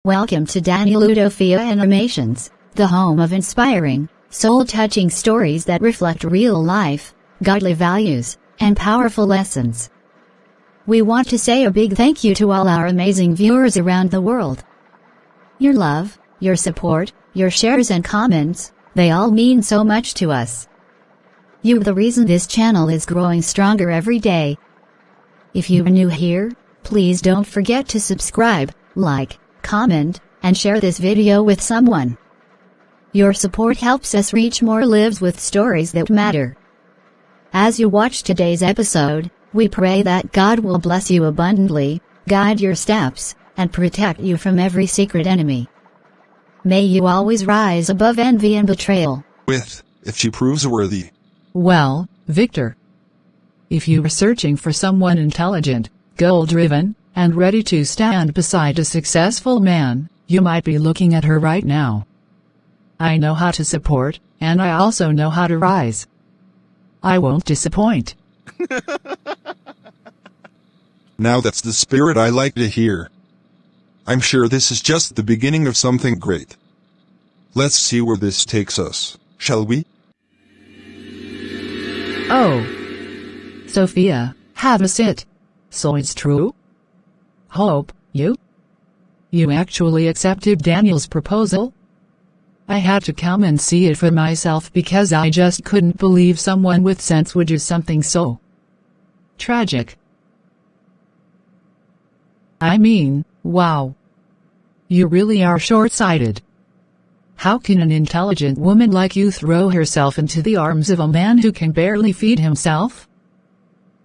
Welcome to Sophia Animations, the home of inspiring, soul-touching stories that reflect real life, godly values, and powerful lessons. We want to say a big thank you to all our amazing viewers around the world. Your love, your support, your shares and comments, they all mean so much to us. You're the reason this channel is growing stronger every day. If you are new here, please don't forget to subscribe, like, comment, and share this video with someone. Your support helps us reach more lives with stories that matter. As you watch today's episode, we pray that God will bless you abundantly, guide your steps, and protect you from every secret enemy. May you always rise above envy and betrayal. If she proves worthy. Well, Victor, if you are searching for someone intelligent, goal-driven, and ready to stand beside a successful man, you might be looking at her right now. I know how to support, and I also know how to rise. I won't disappoint. Now that's the spirit I like to hear. I'm sure this is just the beginning of something great. Let's see where this takes us, shall we? Oh, Sophia, have a sit. So it's true? Hope, you actually accepted Daniel's proposal? I had to come and see it for myself because I just couldn't believe someone with sense would do something so tragic. I mean, wow. You really are short-sighted. How can an intelligent woman like you throw herself into the arms of a man who can barely feed himself?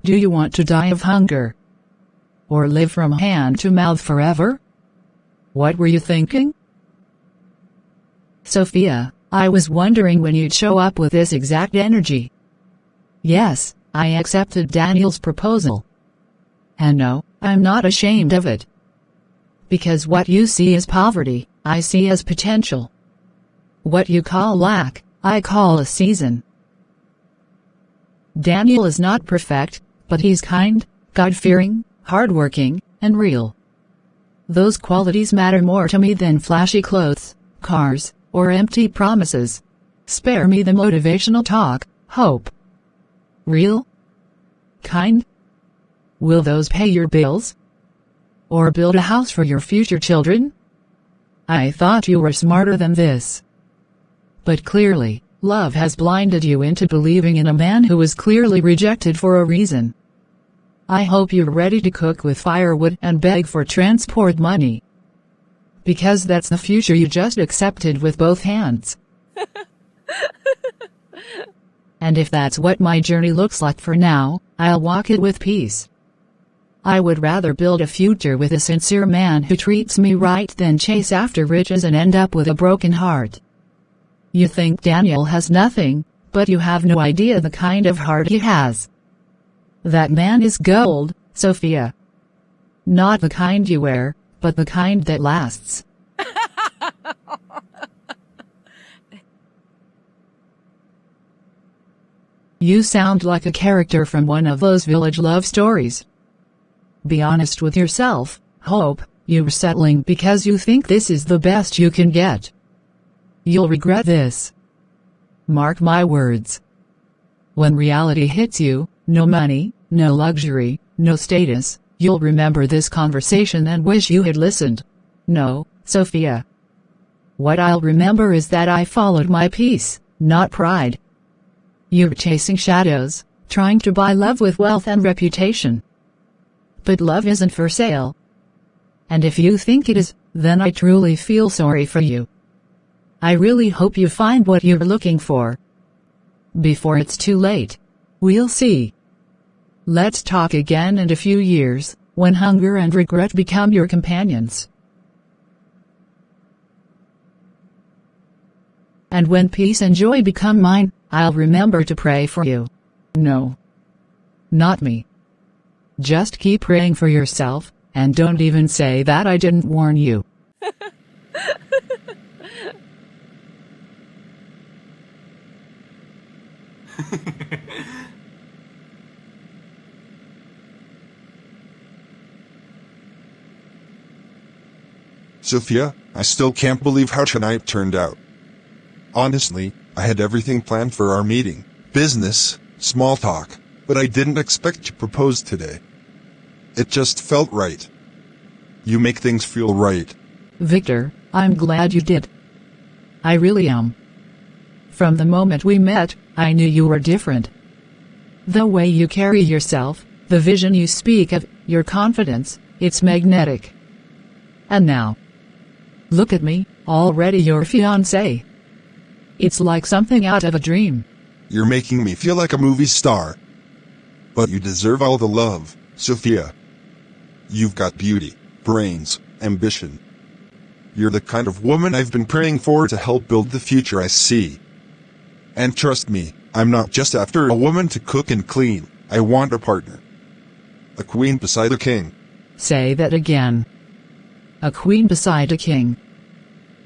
Do you want to die of hunger? Or live from hand to mouth forever? What were you thinking? Sophia, I was wondering when you'd show up with this exact energy. Yes, I accepted Daniel's proposal. And no, I'm not ashamed of it. Because what you see as poverty, I see as potential. What you call lack, I call a season. Daniel is not perfect, but he's kind, God-fearing, hardworking, and real. Those qualities matter more to me than flashy clothes, cars, or empty promises. Spare me the motivational talk, Hope. Real? Kind? Will those pay your bills? Or build a house for your future children? I thought you were smarter than this. But clearly, love has blinded you into believing in a man who was clearly rejected for a reason. I hope you're ready to cook with firewood and beg for transport money. Because that's the future you just accepted with both hands. And if that's what my journey looks like for now, I'll walk it with peace. I would rather build a future with a sincere man who treats me right than chase after riches and end up with a broken heart. You think Daniel has nothing, but you have no idea the kind of heart he has. That man is gold, Sophia. Not the kind you wear, but the kind that lasts. You sound like a character from one of those village love stories. Be honest with yourself, Hope. You're settling because you think this is the best you can get. You'll regret this. Mark my words. When reality hits you, no money, no luxury, no status, you'll remember this conversation and wish you had listened. No, Sophia. What I'll remember is that I followed my peace, not pride. You're chasing shadows, trying to buy love with wealth and reputation. But love isn't for sale. And if you think it is, then I truly feel sorry for you. I really hope you find what you're looking for. Before it's too late. We'll see. Let's talk again in a few years, when hunger and regret become your companions. And when peace and joy become mine, I'll remember to pray for you. No. Not me. Just keep praying for yourself, and don't even say that I didn't warn you. Sophia, I still can't believe how tonight turned out. Honestly, I had everything planned for our meeting. Business, small talk, but I didn't expect to propose today. It just felt right. You make things feel right. Victor, I'm glad you did. I really am. From the moment we met, I knew you were different. The way you carry yourself, the vision you speak of, your confidence, it's magnetic. And now, look at me, already your fiancé. It's like something out of a dream. You're making me feel like a movie star. But you deserve all the love, Sophia. You've got beauty, brains, ambition. You're the kind of woman I've been praying for to help build the future I see. And trust me, I'm not just after a woman to cook and clean. I want a partner. A queen beside a king. Say that again. A queen beside a king.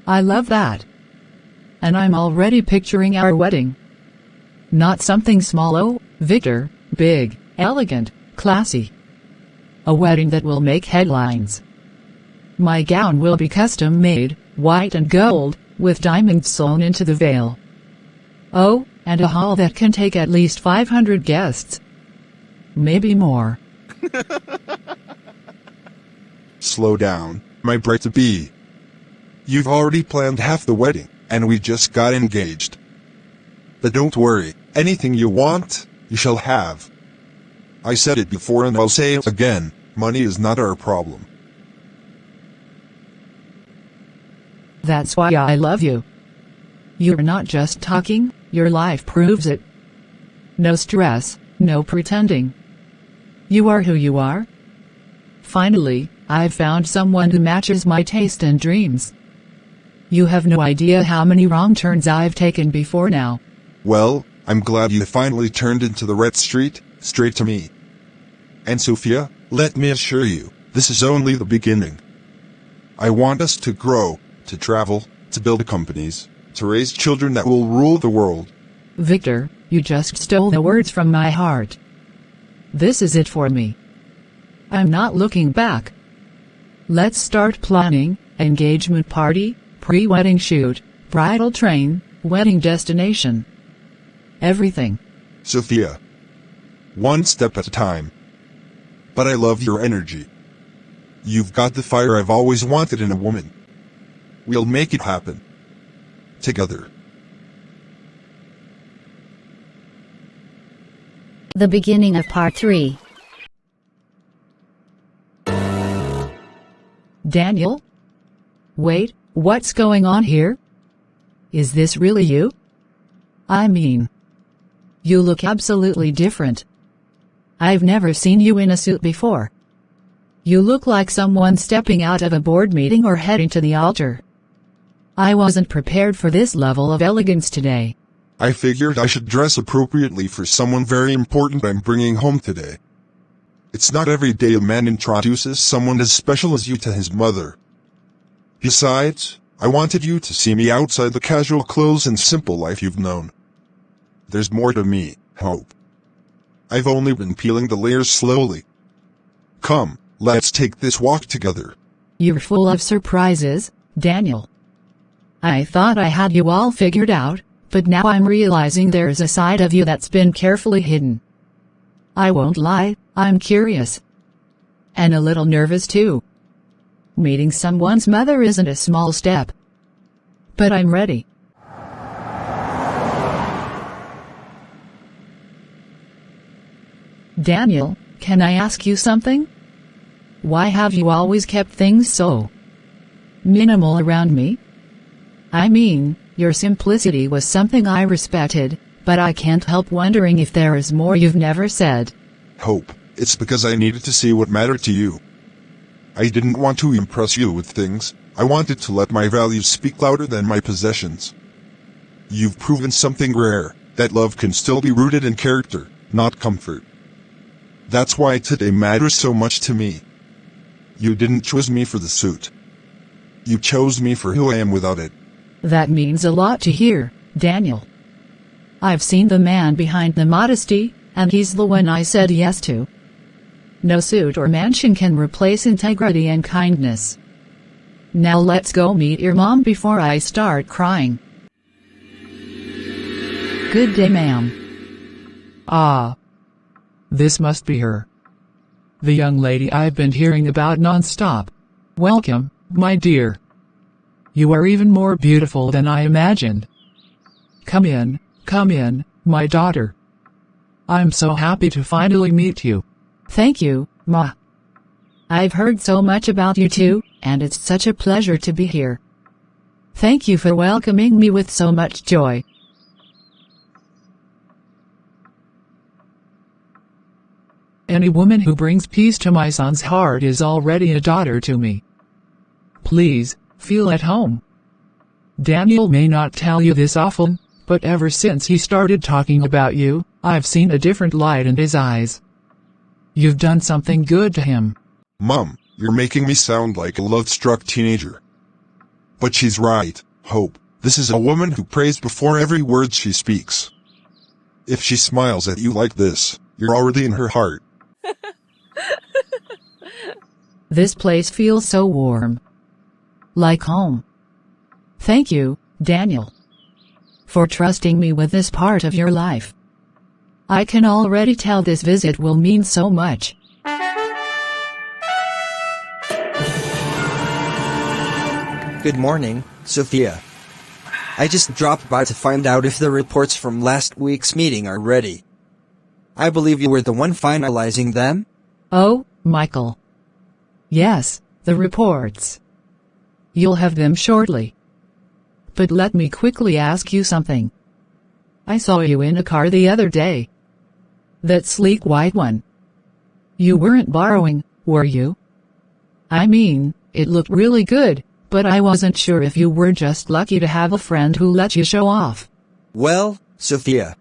I love that. And I'm already picturing our wedding. Not something small, oh, Victor, big, elegant, classy. A wedding that will make headlines. My gown will be custom made, white and gold, with diamonds sewn into the veil. Oh, and a hall that can take at least 500 guests. Maybe more. Slow down, my bride-to-be. You've already planned half the wedding, and we just got engaged. But don't worry, anything you want, you shall have. I said it before and I'll say it again, money is not our problem. That's why I love you. You're not just talking, your life proves it. No stress, no pretending. You are who you are. Finally, I've found someone who matches my taste and dreams. You have no idea how many wrong turns I've taken before now. Well, I'm glad you finally turned into the red street, straight to me. And Sophia, let me assure you, this is only the beginning. I want us to grow, to travel, to build companies, to raise children that will rule the world. Victor, you just stole the words from my heart. This is it for me. I'm not looking back. Let's start planning, engagement party, pre-wedding shoot, bridal train, wedding destination. Everything. Sophia. One step at a time. But I love your energy. You've got the fire I've always wanted in a woman. We'll make it happen. Together. The beginning of part 3. Daniel? Wait, what's going on here? Is this really you? I mean, you look absolutely different. I've never seen you in a suit before. You look like someone stepping out of a board meeting or heading to the altar. I wasn't prepared for this level of elegance today. I figured I should dress appropriately for someone very important I'm bringing home today. It's not every day a man introduces someone as special as you to his mother. Besides, I wanted you to see me outside the casual clothes and simple life you've known. There's more to me, Hope. I've only been peeling the layers slowly. Come, let's take this walk together. You're full of surprises, Daniel. I thought I had you all figured out, but now I'm realizing there's a side of you that's been carefully hidden. I won't lie, I'm curious. And a little nervous too. Meeting someone's mother isn't a small step. But I'm ready. Daniel, can I ask you something? Why have you always kept things so minimal around me? I mean, your simplicity was something I respected, but I can't help wondering if there is more you've never said. Hope, it's because I needed to see what mattered to you. I didn't want to impress you with things, I wanted to let my values speak louder than my possessions. You've proven something rare, that love can still be rooted in character, not comfort. That's why today matters so much to me. You didn't choose me for the suit. You chose me for who I am without it. That means a lot to hear, Daniel. I've seen the man behind the modesty, and he's the one I said yes to. No suit or mansion can replace integrity and kindness. Now let's go meet your mom before I start crying. Good day, ma'am. Ah. This must be her. The young lady I've been hearing about non-stop. Welcome, my dear. You are even more beautiful than I imagined. Come in, my daughter. I'm so happy to finally meet you. Thank you, Ma. I've heard so much about you too, and it's such a pleasure to be here. Thank you for welcoming me with so much joy. Any woman who brings peace to my son's heart is already a daughter to me. Please, feel at home. Daniel may not tell you this often, but ever since he started talking about you, I've seen a different light in his eyes. You've done something good to him. Mom, you're making me sound like a love-struck teenager. But she's right, Hope. This is a woman who prays before every word she speaks. If she smiles at you like this, you're already in her heart. This place feels so warm. Like home. Thank you, Daniel, for trusting me with this part of your life. I can already tell this visit will mean so much. Good morning, Sophia. I just dropped by to find out if the reports from last week's meeting are ready. I believe you were the one finalizing them? Oh, Michael. Yes, the reports. You'll have them shortly. But let me quickly ask you something. I saw you in a car the other day. That sleek white one. You weren't borrowing, were you? I mean, it looked really good, but I wasn't sure if you were just lucky to have a friend who let you show off. Well, Sophia.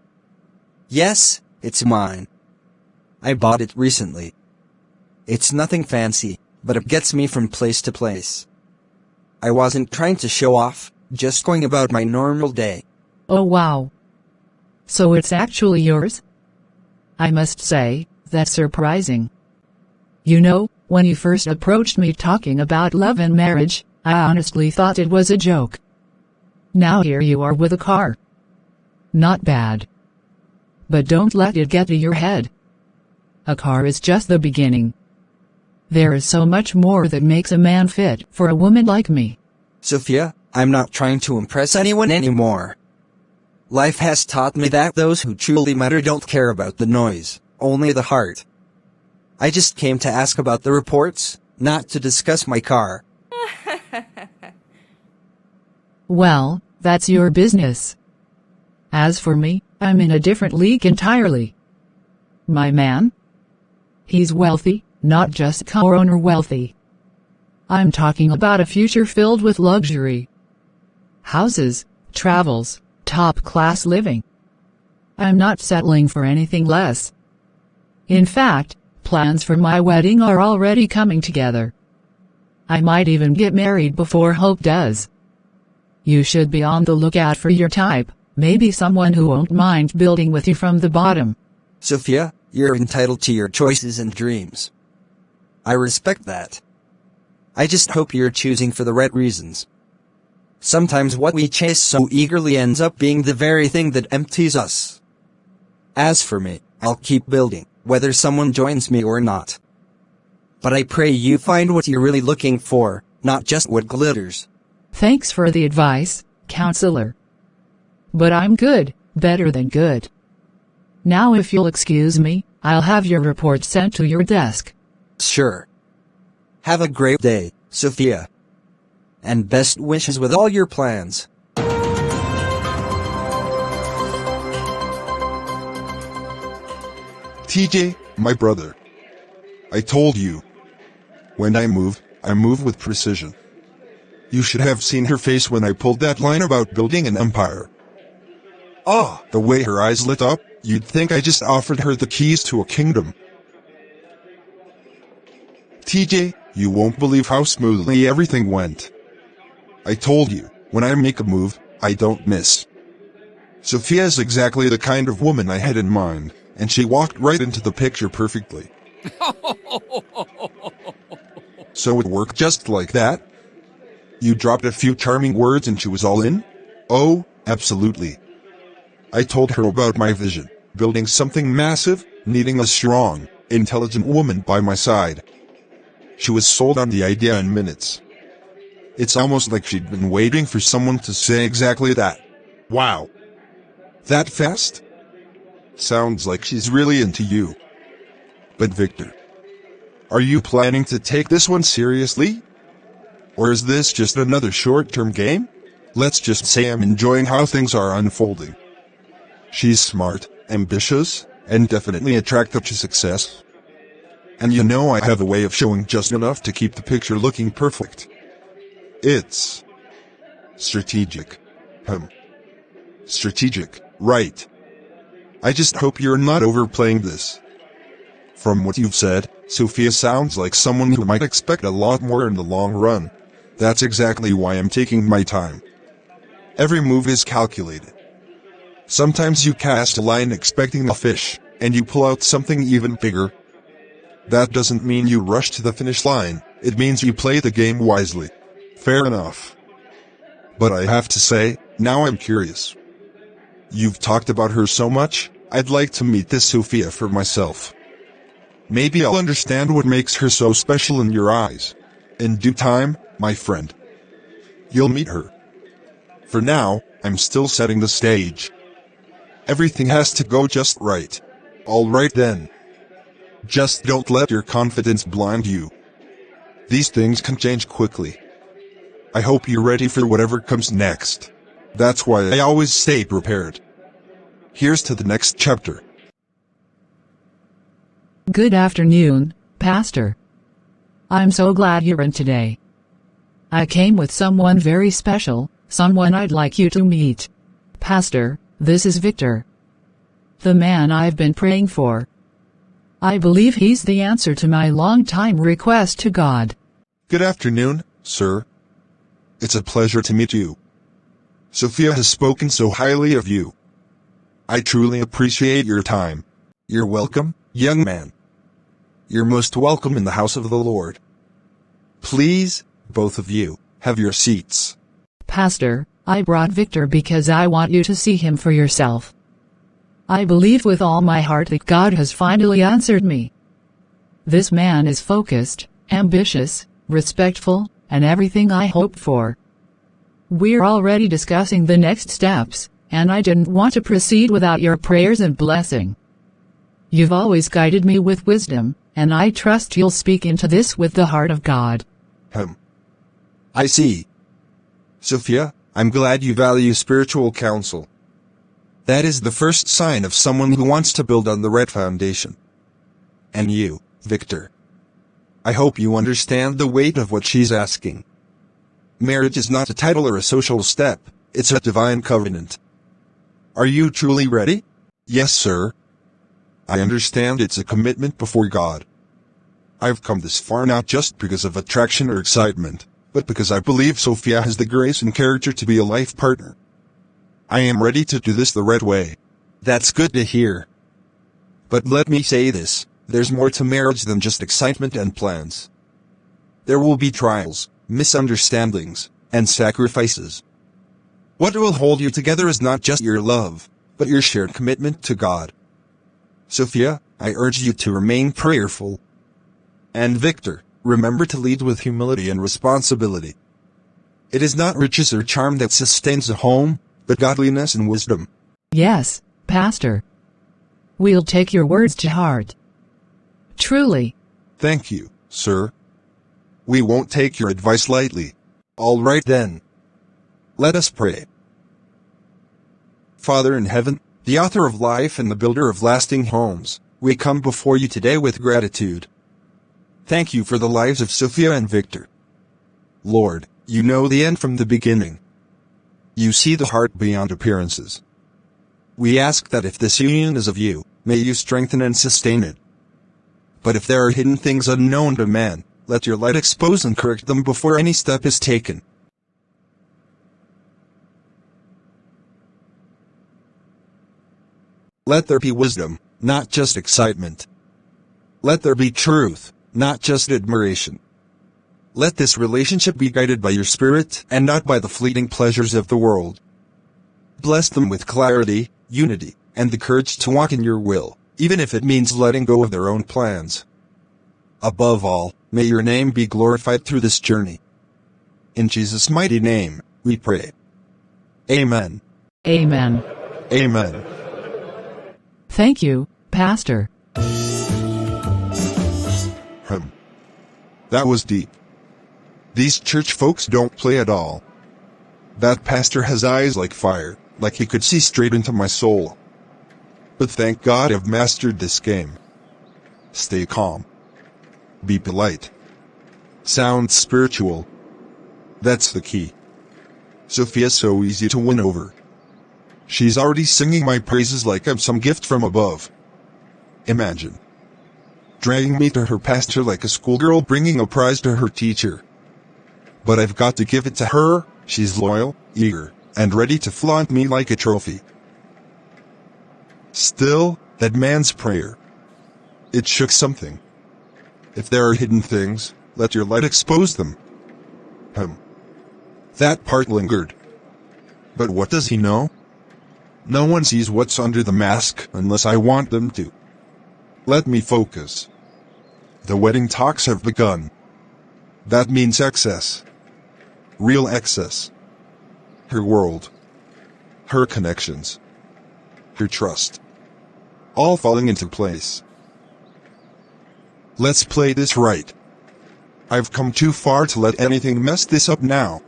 Yes, it's mine. I bought it recently. It's nothing fancy, but it gets me from place to place. I wasn't trying to show off, just going about my normal day. Oh wow. So it's actually yours? I must say, that's surprising. You know, when you first approached me talking about love and marriage, I honestly thought it was a joke. Now here you are with a car. Not bad. But don't let it get to your head. A car is just the beginning. There is so much more that makes a man fit for a woman like me. Sophia, I'm not trying to impress anyone anymore. Life has taught me that those who truly matter don't care about the noise, only the heart. I just came to ask about the reports, not to discuss my car. Well, that's your business. As for me, I'm in a different league entirely. My man? He's wealthy, not just car-owner wealthy. I'm talking about a future filled with luxury. Houses, travels, top-class living. I'm not settling for anything less. In fact, plans for my wedding are already coming together. I might even get married before Hope does. You should be on the lookout for your type, maybe someone who won't mind building with you from the bottom. Sophia, you're entitled to your choices and dreams. I respect that. I just hope you're choosing for the right reasons. Sometimes what we chase so eagerly ends up being the very thing that empties us. As for me, I'll keep building, whether someone joins me or not. But I pray you find what you're really looking for, not just what glitters. Thanks for the advice, counselor. But I'm good, better than good. Now if you'll excuse me, I'll have your report sent to your desk. Sure. Have a great day, Sophia. And best wishes with all your plans. TJ, my brother. I told you. When I move with precision. You should have seen her face when I pulled that line about building an empire. Ah, the way her eyes lit up, you'd think I just offered her the keys to a kingdom. TJ, you won't believe how smoothly everything went. I told you, when I make a move, I don't miss. Sophia is exactly the kind of woman I had in mind, and she walked right into the picture perfectly. So it worked just like that? You dropped a few charming words and she was all in? Oh, absolutely. I told her about my vision, building something massive, needing a strong, intelligent woman by my side. She was sold on the idea in minutes. It's almost like she'd been waiting for someone to say exactly that. Wow. That fast? Sounds like she's really into you. But Victor, are you planning to take this one seriously? Or is this just another short-term game? Let's just say I'm enjoying how things are unfolding. She's smart, ambitious, and definitely attractive to success. And you know I have a way of showing just enough to keep the picture looking perfect. It's strategic. Strategic, right. I just hope you're not overplaying this. From what you've said, Sophia sounds like someone who might expect a lot more in the long run. That's exactly why I'm taking my time. Every move is calculated. Sometimes you cast a line expecting a fish, and you pull out something even bigger. That doesn't mean you rush to the finish line, it means you play the game wisely. Fair enough. But I have to say, now I'm curious. You've talked about her so much, I'd like to meet this Sophia for myself. Maybe I'll understand what makes her so special in your eyes. In due time, my friend. You'll meet her. For now, I'm still setting the stage. Everything has to go just right. All right then. Just don't let your confidence blind you. These things can change quickly. I hope you're ready for whatever comes next. That's why I always stay prepared. Here's to the next chapter. Good afternoon, Pastor. I'm so glad you're in today. I came with someone very special, someone I'd like you to meet. Pastor, this is Victor. The man I've been praying for. I believe he's the answer to my long-time request to God. Good afternoon, sir. It's a pleasure to meet you. Sophia has spoken so highly of you. I truly appreciate your time. You're welcome, young man. You're most welcome in the house of the Lord. Please, both of you, have your seats. Pastor, I brought Victor because I want you to see him for yourself. I believe with all my heart that God has finally answered me. This man is focused, ambitious, respectful, and everything I hoped for. We're already discussing the next steps, and I didn't want to proceed without your prayers and blessing. You've always guided me with wisdom, and I trust you'll speak into this with the heart of God. I see. Sophia, I'm glad you value spiritual counsel. That is the first sign of someone who wants to build on the right foundation. And you, Victor. I hope you understand the weight of what she's asking. Marriage is not a title or a social step, it's a divine covenant. Are you truly ready? Yes, sir. I understand it's a commitment before God. I've come this far not just because of attraction or excitement, but because I believe Sophia has the grace and character to be a life partner. I am ready to do this the right way. That's good to hear. But let me say this, there's more to marriage than just excitement and plans. There will be trials, misunderstandings, and sacrifices. What will hold you together is not just your love, but your shared commitment to God. Sophia, I urge you to remain prayerful. And Victor, remember to lead with humility and responsibility. It is not riches or charm that sustains a home, but godliness and wisdom. Yes, Pastor. We'll take your words to heart. Truly. Thank you, sir. We won't take your advice lightly. All right then. Let us pray. Father in heaven, the author of life and the builder of lasting homes, we come before you today with gratitude. Thank you for the lives of Sophia and Victor. Lord, you know the end from the beginning. You see the heart beyond appearances. We ask that if this union is of you, may you strengthen and sustain it. But if there are hidden things unknown to man, let your light expose and correct them before any step is taken. Let there be wisdom, not just excitement. Let there be truth, not just admiration. Let this relationship be guided by your spirit and not by the fleeting pleasures of the world. Bless them with clarity, unity, and the courage to walk in your will, even if it means letting go of their own plans. Above all, may your name be glorified through this journey. In Jesus' mighty name, we pray. Amen. Amen. Amen. Thank you, Pastor. That was deep. These church folks don't play at all. That pastor has eyes like fire, like he could see straight into my soul. But thank God I've mastered this game. Stay calm. Be polite. Sound spiritual. That's the key. Sophia's so easy to win over. She's already singing my praises like I'm some gift from above. Imagine dragging me to her pastor like a schoolgirl bringing a prize to her teacher. But I've got to give it to her. She's loyal, eager, and ready to flaunt me like a trophy. Still, that man's prayer. It shook something. If there are hidden things, let your light expose them. That part lingered. But what does he know? No one sees what's under the mask unless I want them to. Let me focus. The wedding talks have begun. That means excess. Real excess. Her world. Her connections. Her trust. All falling into place. Let's play this right. I've come too far to let anything mess this up now.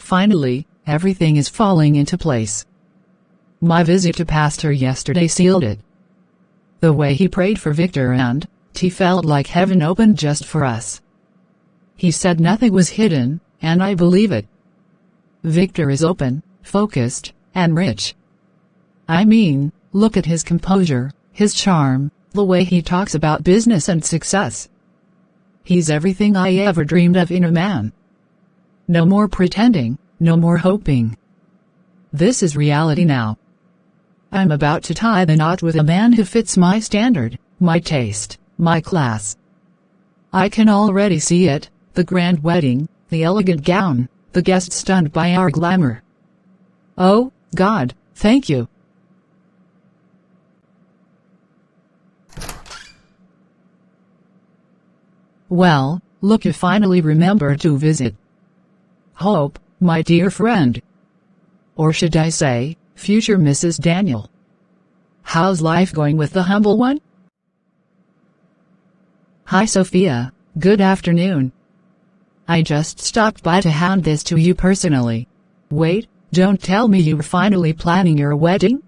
Finally, everything is falling into place. My visit to Pastor yesterday sealed it. The way he prayed for Victor and T felt like heaven opened just for us. He said nothing was hidden, and I believe it. Victor is open, focused, and rich. I mean, look at his composure, his charm, the way he talks about business and success. He's everything I ever dreamed of in a man. No more pretending, no more hoping. This is reality now. I'm about to tie the knot with a man who fits my standard, my taste, my class. I can already see it, the grand wedding, the elegant gown, the guests stunned by our glamour. Oh, God, thank you. Well, look, you finally remembered to visit. Hope, my dear friend. Or should I say, future Mrs. Daniel. How's life going with the humble one? Hi Sophia, good afternoon. I just stopped by to hand this to you personally. Wait, don't tell me you were finally planning your wedding?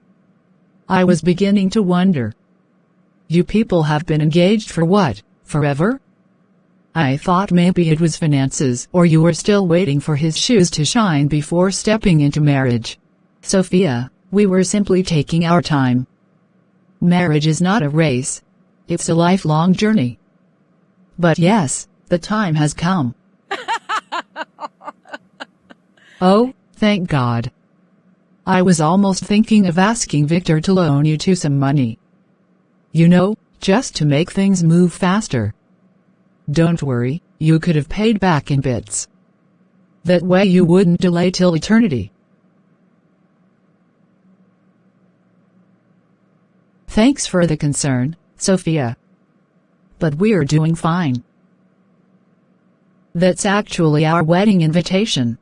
I was beginning to wonder. You people have been engaged for what, forever? I thought maybe it was finances or you were still waiting for his shoes to shine before stepping into marriage. Sophia, we were simply taking our time. Marriage is not a race. It's a lifelong journey. But yes, the time has come. Oh, thank God. I was almost thinking of asking Victor to loan you two some money. You know, just to make things move faster. Don't worry, you could have paid back in bits. That way you wouldn't delay till eternity. Thanks for the concern, Sophia. But we're doing fine. That's actually our wedding invitation.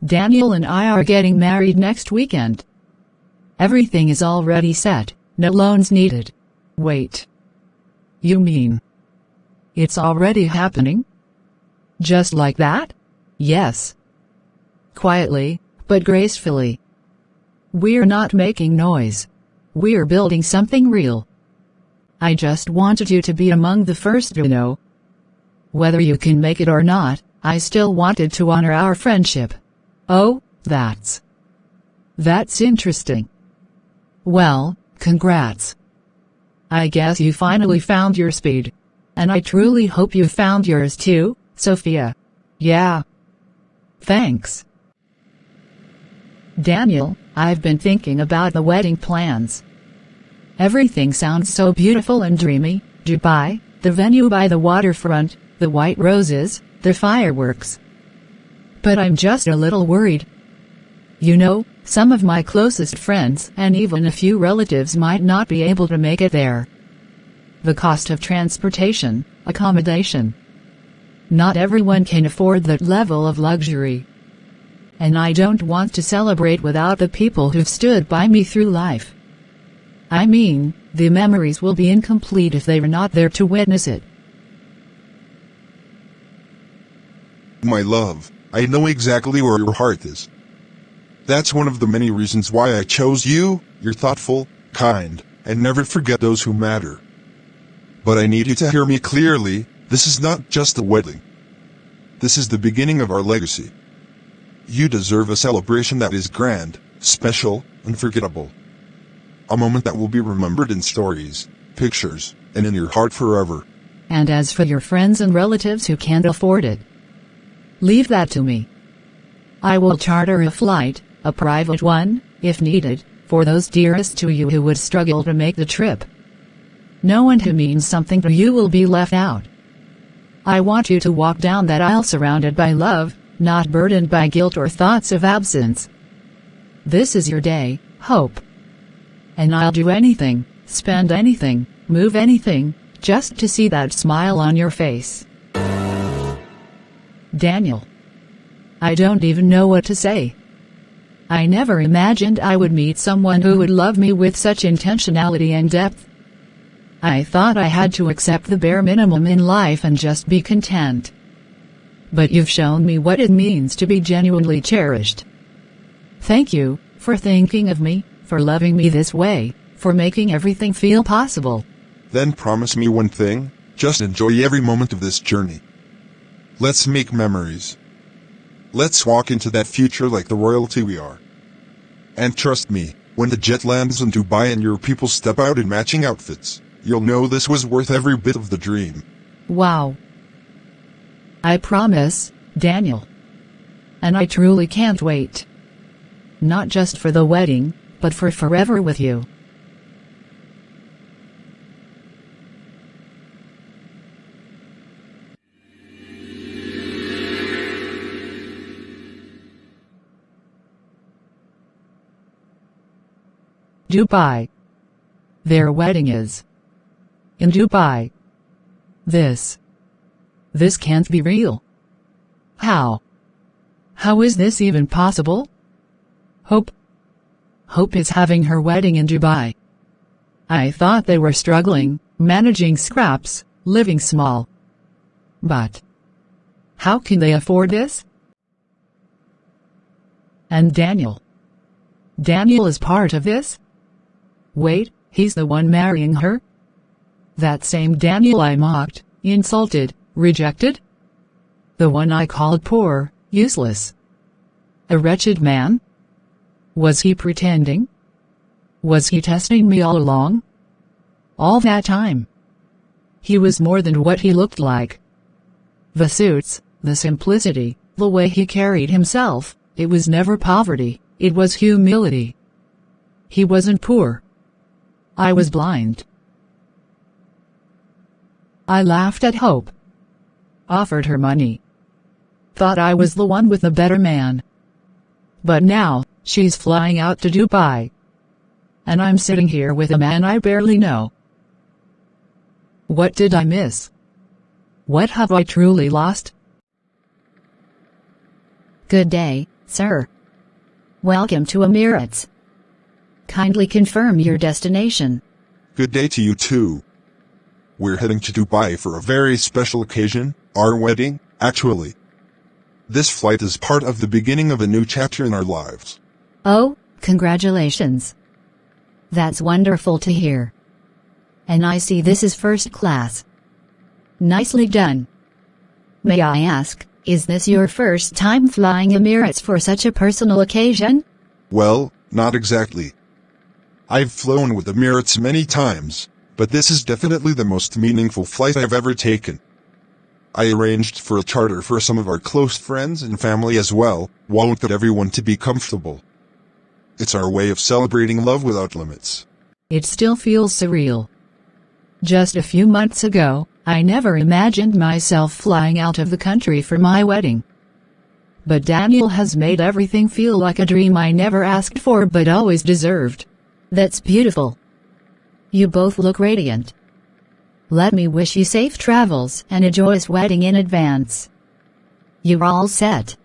Daniel and I are getting married next weekend. Everything is already set, no loans needed. Wait. You mean it's already happening? Just like that? Yes. Quietly, but gracefully. We're not making noise. We're building something real. I just wanted you to be among the first to know. Whether you can make it or not, I still wanted to honor our friendship. Oh, that's interesting. Well, congrats. I guess you finally found your speed. And I truly hope you found yours too, Sophia. Yeah. Thanks. Daniel, I've been thinking about the wedding plans. Everything sounds so beautiful and dreamy. Dubai, the venue by the waterfront, the white roses, the fireworks. But I'm just a little worried. You know, some of my closest friends and even a few relatives might not be able to make it there. The cost of transportation, accommodation. Not everyone can afford that level of luxury. And I don't want to celebrate without the people who've stood by me through life. I mean, the memories will be incomplete if they were not there to witness it. My love, I know exactly where your heart is. That's one of the many reasons why I chose you. You're thoughtful, kind, and never forget those who matter. But I need you to hear me clearly. This is not just a wedding. This is the beginning of our legacy. You deserve a celebration that is grand, special, unforgettable. A moment that will be remembered in stories, pictures, and in your heart forever. And as for your friends and relatives who can't afford it, leave that to me. I will charter a flight, a private one, if needed, for those dearest to you who would struggle to make the trip. No one who means something to you will be left out. I want you to walk down that aisle surrounded by love, not burdened by guilt or thoughts of absence. This is your day, Hope. And I'll do anything, spend anything, move anything, just to see that smile on your face. Daniel. I don't even know what to say. I never imagined I would meet someone who would love me with such intentionality and depth. I thought I had to accept the bare minimum in life and just be content. But you've shown me what it means to be genuinely cherished. Thank you, for thinking of me, for loving me this way, for making everything feel possible. Then promise me one thing, just enjoy every moment of this journey. Let's make memories. Let's walk into that future like the royalty we are. And trust me, when the jet lands in Dubai and your people step out in matching outfits, you'll know this was worth every bit of the dream. Wow. I promise, Daniel. And I truly can't wait. Not just for the wedding, but for forever with you. Dubai. Their wedding is in Dubai. This can't be real. How is this even possible? Hope is having her wedding in Dubai. I thought they were struggling, managing scraps, living small. But how can they afford this? And Daniel is part of this? Wait, he's the one marrying her? That same Daniel I mocked, insulted, rejected? The one I called poor, useless. A wretched man? Was he pretending? Was he testing me all along? All that time? He was more than what he looked like. The suits, the simplicity, the way he carried himself, it was never poverty, it was humility. He wasn't poor. I was blind. I laughed at Hope. Offered her money. Thought I was the one with the better man. But now, she's flying out to Dubai. And I'm sitting here with a man I barely know. What did I miss? What have I truly lost? Good day, sir. Welcome to Emirates. Kindly confirm your destination. Good day to you too. We're heading to Dubai for a very special occasion, our wedding, actually. This flight is part of the beginning of a new chapter in our lives. Oh, congratulations. That's wonderful to hear. And I see this is first class. Nicely done. May I ask, is this your first time flying Emirates for such a personal occasion? Well, not exactly. I've flown with Emirates many times, but this is definitely the most meaningful flight I've ever taken. I arranged for a charter for some of our close friends and family as well, wanted everyone to be comfortable. It's our way of celebrating love without limits. It still feels surreal. Just a few months ago, I never imagined myself flying out of the country for my wedding. But Daniel has made everything feel like a dream I never asked for but always deserved. That's beautiful. You both look radiant. Let me wish you safe travels and a joyous wedding in advance. You're all set.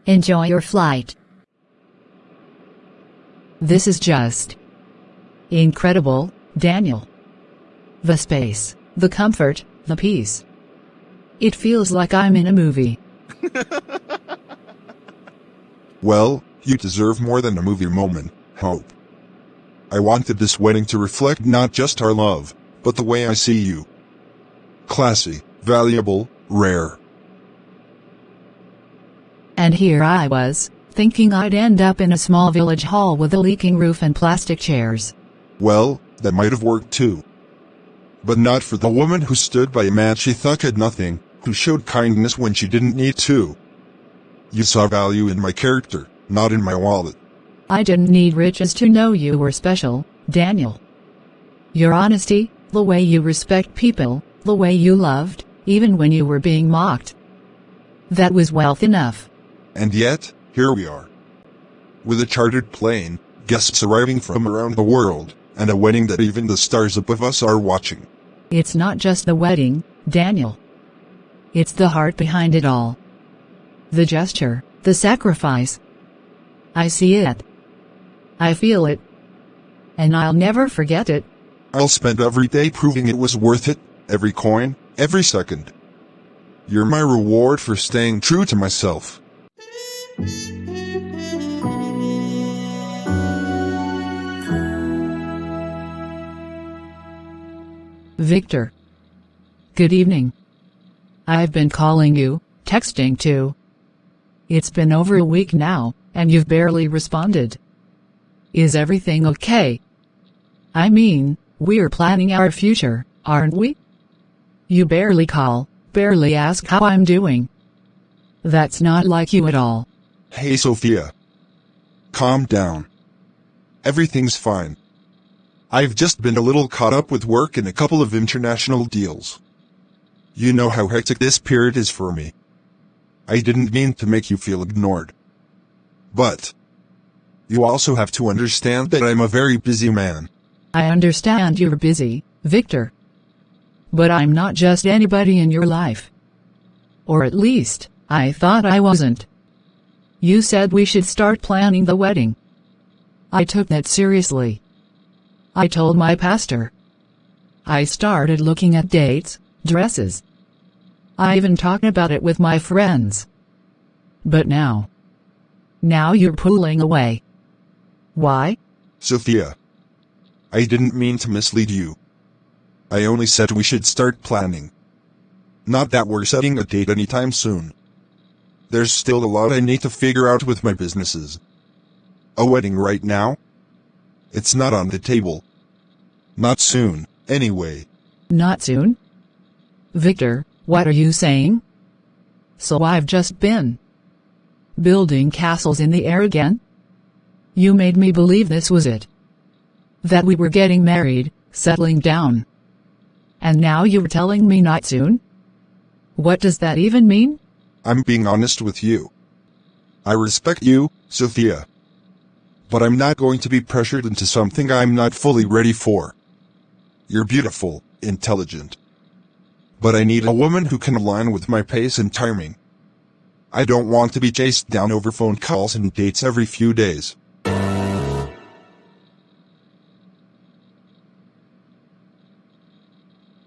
Enjoy your flight. This is just incredible, Daniel. The space, the comfort, the peace. It feels like I'm in a movie. Well, you deserve more than a movie moment, Hope. I wanted this wedding to reflect not just our love, but the way I see you. Classy, valuable, rare. And here I was, thinking I'd end up in a small village hall with a leaking roof and plastic chairs. Well, that might have worked too. But not for the woman who stood by a man she thought had nothing, who showed kindness when she didn't need to. You saw value in my character, not in my wallet. I didn't need riches to know you were special, Daniel. Your honesty, the way you respect people, the way you loved, even when you were being mocked. That was wealth enough. And yet, here we are. With a chartered plane, guests arriving from around the world, and a wedding that even the stars above us are watching. It's not just the wedding, Daniel. It's the heart behind it all. The gesture, the sacrifice. I see it. I feel it. And I'll never forget it. I'll spend every day proving it was worth it, every coin, every second. You're my reward for staying true to myself. Victor. Good evening. I've been calling you, texting too. It's been over a week now, and you've barely responded. Is everything okay? I mean, we're planning our future, aren't we? You barely call, barely ask how I'm doing. That's not like you at all. Hey Sophia. Calm down. Everything's fine. I've just been a little caught up with work and a couple of international deals. You know how hectic this period is for me. I didn't mean to make you feel ignored. But you also have to understand that I'm a very busy man. I understand you're busy, Victor. But I'm not just anybody in your life. Or at least, I thought I wasn't. You said we should start planning the wedding. I took that seriously. I told my pastor. I started looking at dates, dresses. I even talked about it with my friends. But now you're pulling away. Why? Sophia. I didn't mean to mislead you. I only said we should start planning. Not that we're setting a date anytime soon. There's still a lot I need to figure out with my businesses. A wedding right now? It's not on the table. Not soon, anyway. Not soon? Victor, what are you saying? So I've just been building castles in the air again? You made me believe this was it. That we were getting married, settling down. And now you're telling me not soon? What does that even mean? I'm being honest with you. I respect you, Sophia. But I'm not going to be pressured into something I'm not fully ready for. You're beautiful, intelligent. But I need a woman who can align with my pace and timing. I don't want to be chased down over phone calls and dates every few days.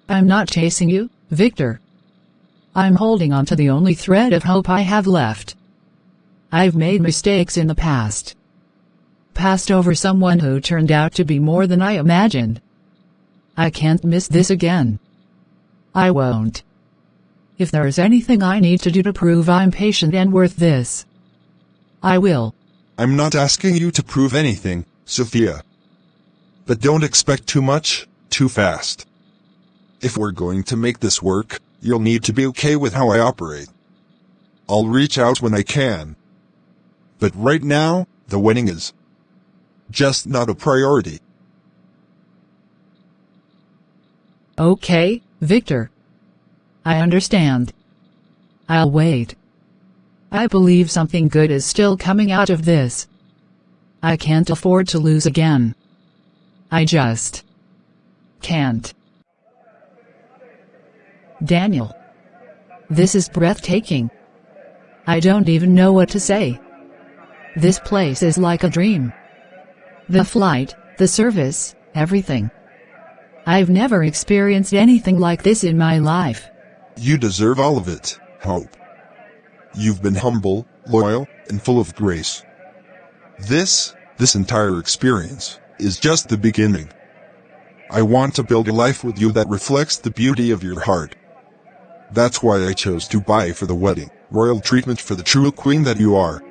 I'm not chasing you, Victor. I'm holding on to the only thread of hope I have left. I've made mistakes in the past. Passed over someone who turned out to be more than I imagined. I can't miss this again. I won't. If there's anything I need to do to prove I'm patient and worth this, I will. I'm not asking you to prove anything, Sophia. But don't expect too much, too fast. If we're going to make this work, you'll need to be okay with how I operate. I'll reach out when I can. But right now, the wedding is just not a priority. Okay, Victor. I understand. I'll wait. I believe something good is still coming out of this. I can't afford to lose again. I just can't. Daniel. This is breathtaking. I don't even know what to say. This place is like a dream. The flight, the service, everything. I've never experienced anything like this in my life. You deserve all of it, Hope. You've been humble, loyal, and full of grace. This entire experience is just the beginning. I want to build a life with you that reflects the beauty of your heart. That's why I chose Dubai for the wedding, royal treatment for the true queen that you are.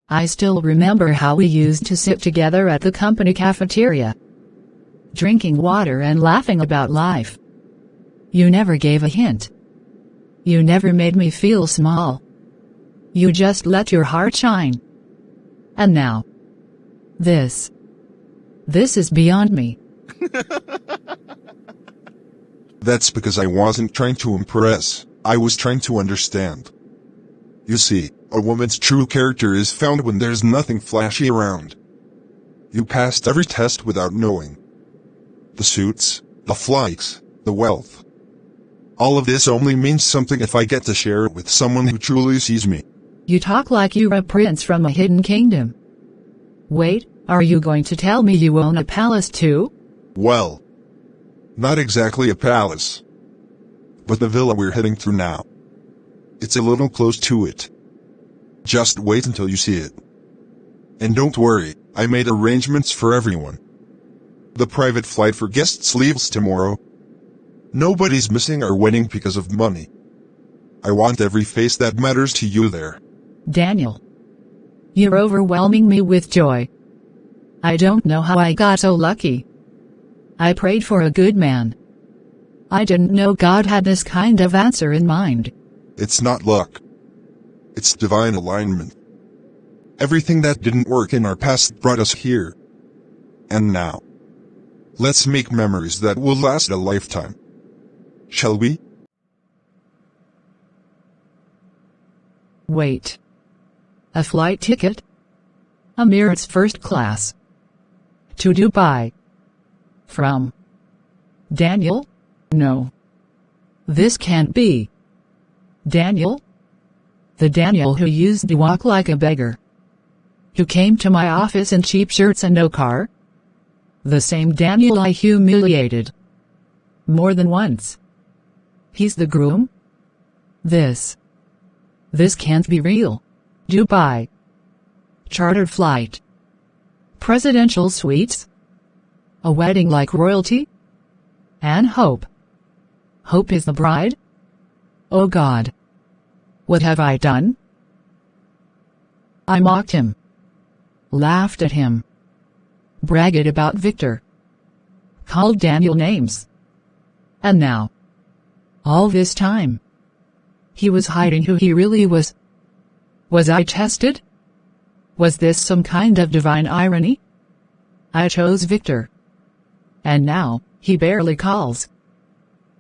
I still remember how we used to sit together at the company cafeteria, drinking water and laughing about life. You never gave a hint. You never made me feel small. You just let your heart shine. And now, this is beyond me. That's because I wasn't trying to impress, I was trying to understand. You see, a woman's true character is found when there's nothing flashy around. You passed every test without knowing. The suits, the flights, the wealth. All of this only means something if I get to share it with someone who truly sees me. You talk like you're a prince from a hidden kingdom. Wait, are you going to tell me you own a palace too? Well, not exactly a palace, but the villa we're heading to now. It's a little close to it. Just wait until you see it. And don't worry, I made arrangements for everyone. The private flight for guests leaves tomorrow. Nobody's missing our wedding because of money. I want every face that matters to you there. Daniel. You're overwhelming me with joy. I don't know how I got so lucky. I prayed for a good man. I didn't know God had this kind of answer in mind. It's not luck. It's divine alignment. Everything that didn't work in our past brought us here. And now, let's make memories that will last a lifetime. Shall we? Wait. A flight ticket? Emirates first class. To Dubai. From Daniel? No. This can't be. Daniel? The Daniel who used to walk like a beggar. Who came to my office in cheap shirts and no car? The same Daniel I humiliated. More than once. He's the groom? This can't be real. Dubai. Chartered flight. Presidential suites. A wedding like royalty? And Hope. Hope is the bride? Oh God. What have I done? I mocked him. Laughed at him. Bragged about Victor. Called Daniel names. And now, all this time, he was hiding who he really was. Was I tested? Was this some kind of divine irony? I chose Victor. And now, he barely calls.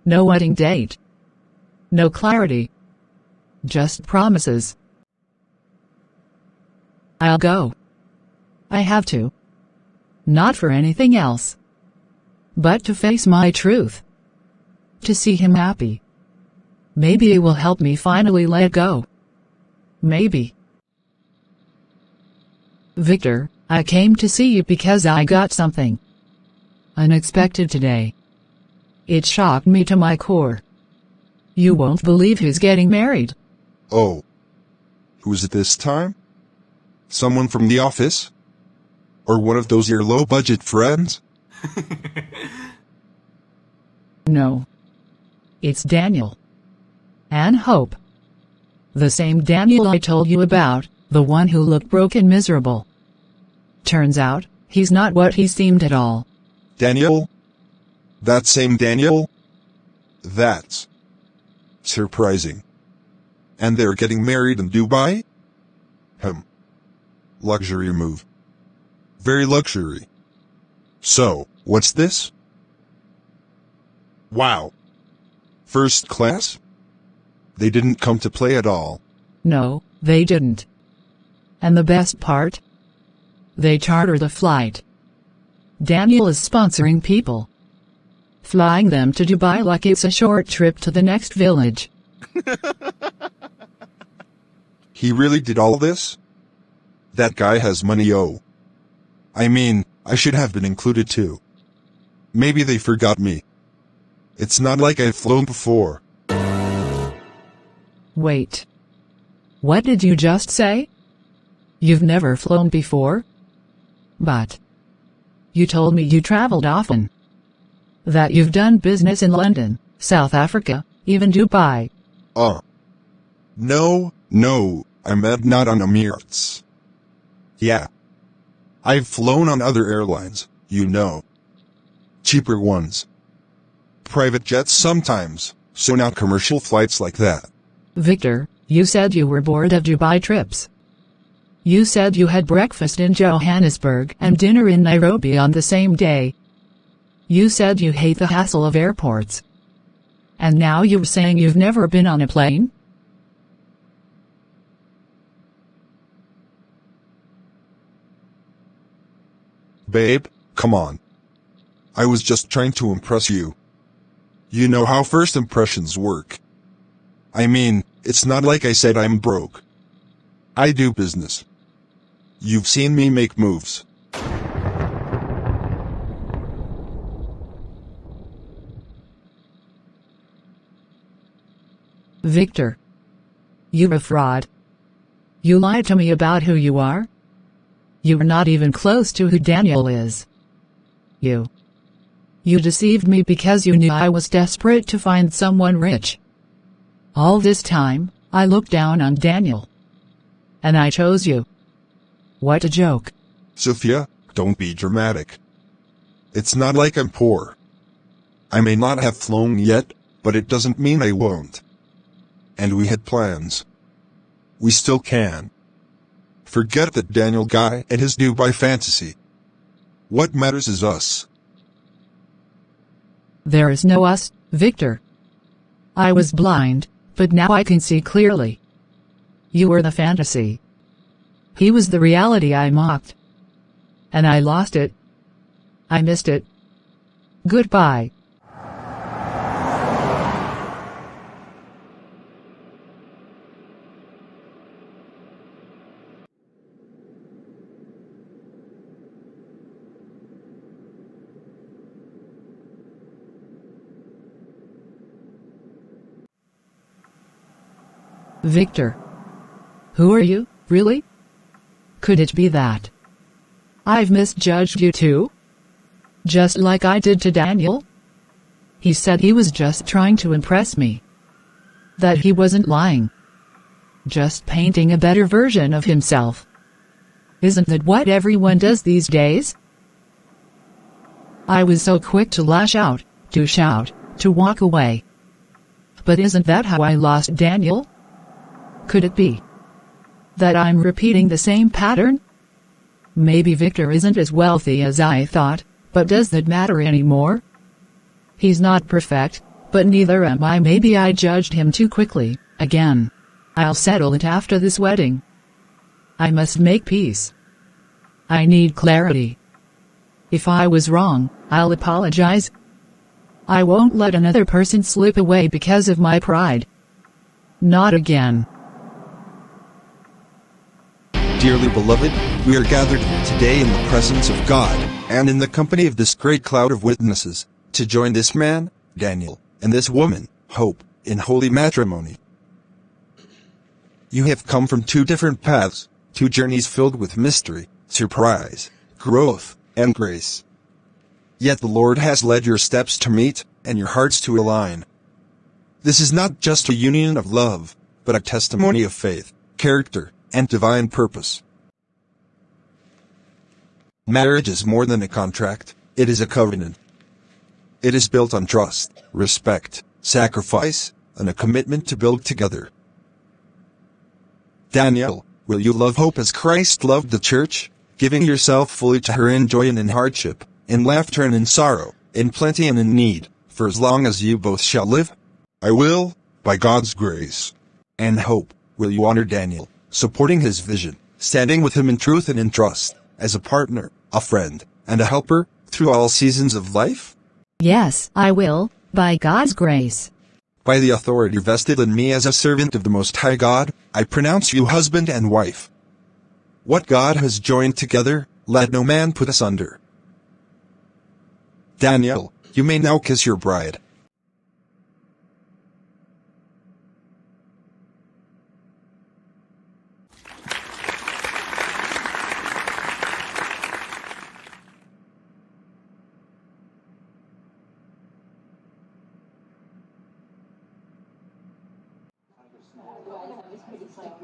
No wedding date. No clarity. Just promises. I'll go. I have to. Not for anything else. But to face my truth. To see him happy. Maybe it will help me finally let go. Maybe. Victor, I came to see you because I got something unexpected today. It shocked me to my core. You won't believe who's getting married. Oh. Who's it this time? Someone from the office? Or one of those your low-budget friends? No. It's Daniel. And Hope. The same Daniel I told you about, the one who looked broke and miserable. Turns out, he's not what he seemed at all. Daniel? That same Daniel? That's surprising. And they're getting married in Dubai? Luxury move. Very luxury. So, what's this? Wow. First class? They didn't come to play at all. No, they didn't. And the best part? They chartered a flight. Daniel is sponsoring people, flying them to Dubai like it's a short trip to the next village. He really did all this? That guy has money, oh. I mean, I should have been included too. Maybe they forgot me. It's not like I've flown before. Wait. What did you just say? You've never flown before? But you told me you traveled often. That you've done business in London, South Africa, even Dubai. No, I meant not on Emirates. Yeah. I've flown on other airlines, you know. Cheaper ones. Private jets sometimes, so not commercial flights like that. Victor, you said you were bored of Dubai trips. You said you had breakfast in Johannesburg and dinner in Nairobi on the same day. You said you hate the hassle of airports. And now you're saying you've never been on a plane? Babe, come on. I was just trying to impress you. You know how first impressions work. I mean, it's not like I said I'm broke. I do business. You've seen me make moves. Victor. You're a fraud. You lied to me about who you are. You were not even close to who Daniel is. You deceived me because you knew I was desperate to find someone rich. All this time, I looked down on Daniel. And I chose you. What a joke. Sophia, don't be dramatic. It's not like I'm poor. I may not have flown yet, but it doesn't mean I won't. And we had plans. We still can. Forget that Daniel guy and his Dubai fantasy. What matters is us. There is no us, Victor. I was blind, but now I can see clearly. You were the fantasy. He was the reality I mocked. And I lost it. I missed it. Goodbye. Victor. Who are you, really? Could it be that I've misjudged you too? Just like I did to Daniel? He said he was just trying to impress me. That he wasn't lying. Just painting a better version of himself. Isn't that what everyone does these days? I was so quick to lash out, to shout, to walk away. But isn't that how I lost Daniel? Could it be that I'm repeating the same pattern? Maybe Victor isn't as wealthy as I thought, but does that matter anymore? He's not perfect, but neither am I. Maybe I judged him too quickly, again. I'll settle it after this wedding. I must make peace. I need clarity. If I was wrong, I'll apologize. I won't let another person slip away because of my pride. Not again. Dearly beloved, we are gathered today in the presence of God, and in the company of this great cloud of witnesses, to join this man, Daniel, and this woman, Hope, in holy matrimony. You have come from two different paths, two journeys filled with mystery, surprise, growth, and grace. Yet the Lord has led your steps to meet, and your hearts to align. This is not just a union of love, but a testimony of faith, character, and divine purpose. Marriage is more than a contract, it is a covenant. It is built on trust, respect, sacrifice, and a commitment to build together. Daniel, will you love Hope as Christ loved the church, giving yourself fully to her in joy and in hardship, in laughter and in sorrow, in plenty and in need, for as long as you both shall live. I will, by God's grace and hope, will you honor Daniel, supporting his vision, standing with him in truth and in trust, as a partner, a friend, and a helper, through all seasons of life? Yes, I will, by God's grace. By the authority vested in me as a servant of the Most High God, I pronounce you husband and wife. What God has joined together, let no man put asunder. Daniel, you may now kiss your bride.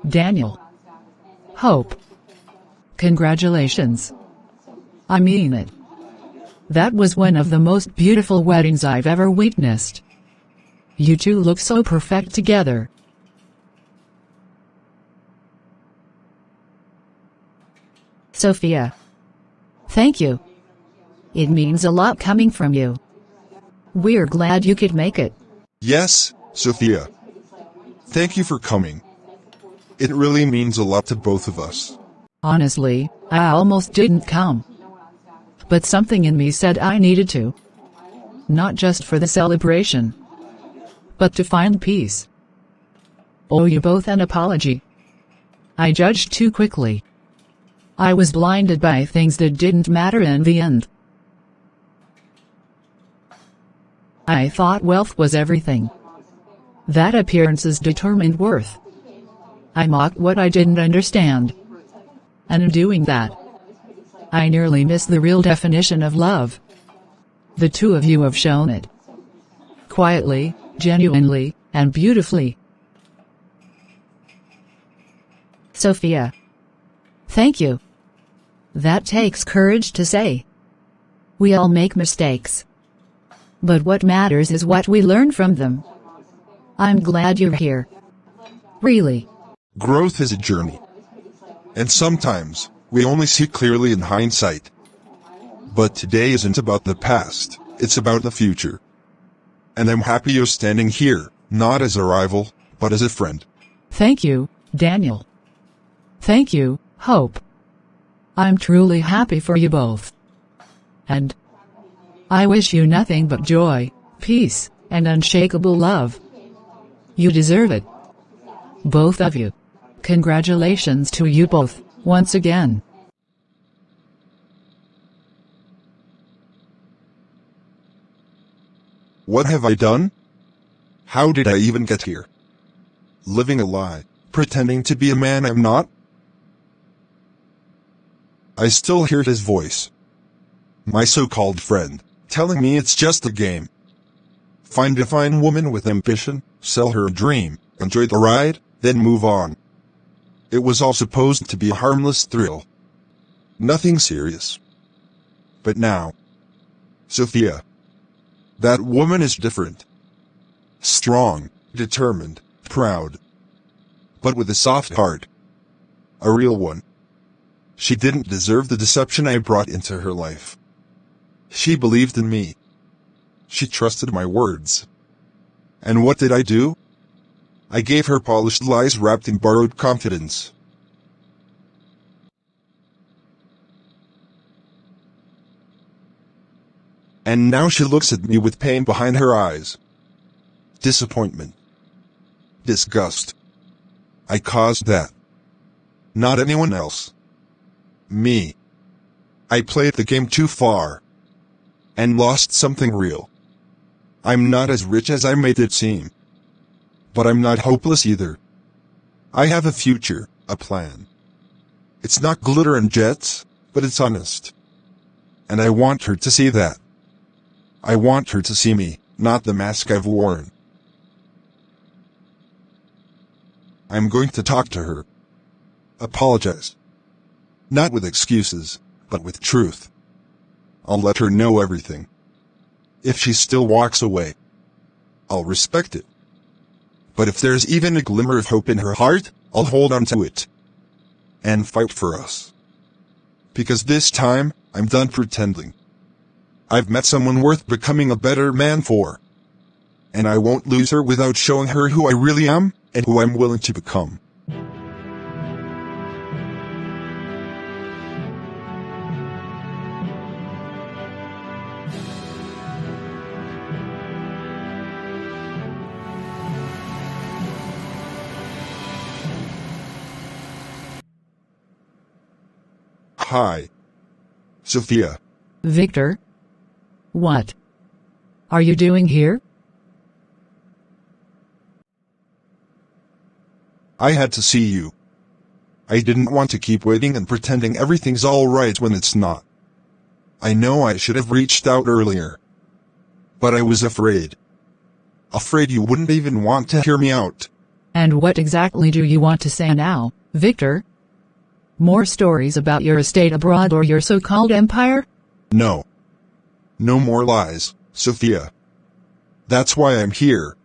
Daniel. Hope. Congratulations. I mean it. That was one of the most beautiful weddings I've ever witnessed. You two look so perfect together. Sophia. Thank you. It means a lot coming from you. We're glad you could make it. Yes, Sophia. Thank you for coming. It really means a lot to both of us. Honestly, I almost didn't come. But something in me said I needed to. Not just for the celebration, but to find peace. Owe you both an apology. I judged too quickly. I was blinded by things that didn't matter in the end. I thought wealth was everything. That appearances determined worth. I mocked what I didn't understand. And in doing that, I nearly missed the real definition of love. The two of you have shown it. Quietly, genuinely, and beautifully. Sophia. Thank you. That takes courage to say. We all make mistakes. But what matters is what we learn from them. I'm glad you're here. Really. Growth is a journey. And sometimes, we only see clearly in hindsight. But today isn't about the past, it's about the future. And I'm happy you're standing here, not as a rival, but as a friend. Thank you, Daniel. Thank you, Hope. I'm truly happy for you both. And I wish you nothing but joy, peace, and unshakable love. You deserve it. Both of you. Congratulations to you both, once again. What have I done? How did I even get here? Living a lie, pretending to be a man I'm not? I still hear his voice. My so-called friend, telling me it's just a game. Find a fine woman with ambition, sell her a dream, enjoy the ride, then move on. It was all supposed to be a harmless thrill. Nothing serious. But now, Sophia, that woman is different. Strong, determined, proud. But with a soft heart. A real one. She didn't deserve the deception I brought into her life. She believed in me. She trusted my words. And what did I do? I gave her polished lies wrapped in borrowed confidence. And now she looks at me with pain behind her eyes. Disappointment. Disgust. I caused that. Not anyone else. Me. I played the game too far. And lost something real. I'm not as rich as I made it seem. But I'm not hopeless either. I have a future, a plan. It's not glitter and jets, but it's honest. And I want her to see that. I want her to see me, not the mask I've worn. I'm going to talk to her. Apologize. Not with excuses, but with truth. I'll let her know everything. If she still walks away, I'll respect it. But if there's even a glimmer of hope in her heart, I'll hold on to it. And fight for us. Because this time, I'm done pretending. I've met someone worth becoming a better man for. And I won't lose her without showing her who I really am, and who I'm willing to become. Hi. Sophia. Victor? What are you doing here? I had to see you. I didn't want to keep waiting and pretending everything's all right when it's not. I know I should have reached out earlier. But I was afraid. Afraid you wouldn't even want to hear me out. And what exactly do you want to say now, Victor? More stories about your estate abroad or your so-called empire? No. No more lies, Sophia. That's why I'm here.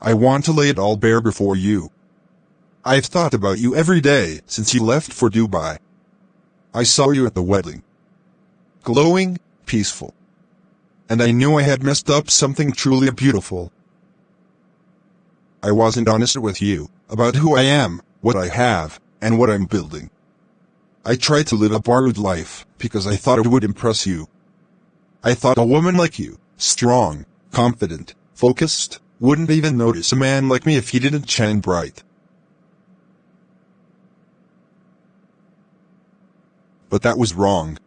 I want to lay it all bare before you. I've thought about you every day since you left for Dubai. I saw you at the wedding. Glowing, peaceful. And I knew I had messed up something truly beautiful. I wasn't honest with you about who I am, what I have, and what I'm building. I tried to live a borrowed life because I thought it would impress you. I thought a woman like you, strong, confident, focused, wouldn't even notice a man like me if he didn't shine bright. But that was wrong.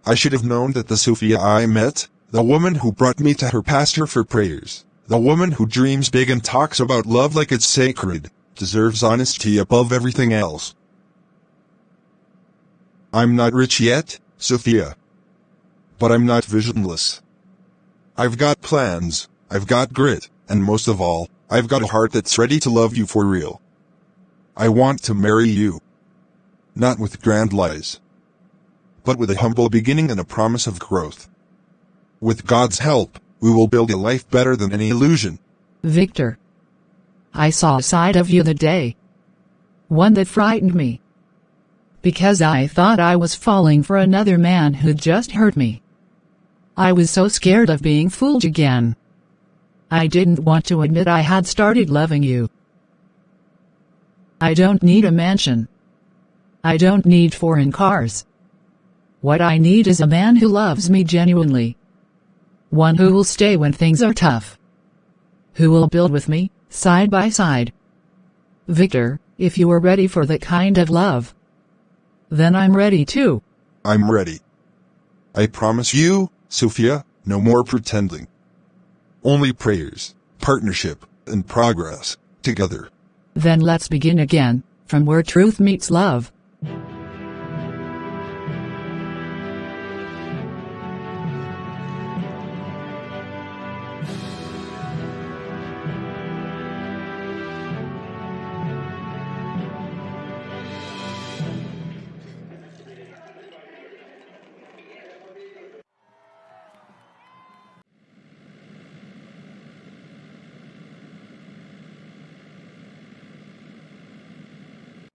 I should have known that the Sophia I met, the woman who brought me to her pastor for prayers, the woman who dreams big and talks about love like it's sacred, deserves honesty above everything else. I'm not rich yet, Sophia. But I'm not visionless. I've got plans, I've got grit, and most of all, I've got a heart that's ready to love you for real. I want to marry you. Not with grand lies, but with a humble beginning and a promise of growth. With God's help, we will build a life better than any illusion. Victor, I saw a side of you that day. One that frightened me. Because I thought I was falling for another man who'd just hurt me. I was so scared of being fooled again. I didn't want to admit I had started loving you. I don't need a mansion. I don't need foreign cars. What I need is a man who loves me genuinely. One who will stay when things are tough. Who will build with me, side by side. Victor, if you are ready for that kind of love, then I'm ready too. I'm ready. I promise you, Sophia, no more pretending. Only prayers, partnership, and progress, together. Then let's begin again, from where truth meets love.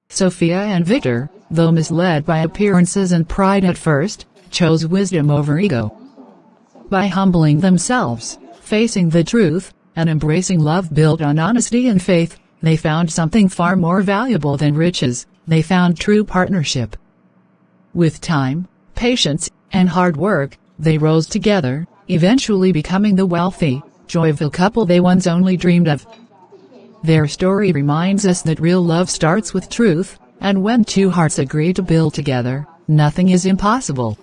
Sophia and Victor, though misled by appearances and pride at first, chose wisdom over ego. By humbling themselves, facing the truth, and embracing love built on honesty and faith, they found something far more valuable than riches. They found true partnership. With time, patience, and hard work, they rose together, eventually becoming the wealthy, joyful couple they once only dreamed of. Their story reminds us that real love starts with truth, and when two hearts agree to build together, nothing is impossible.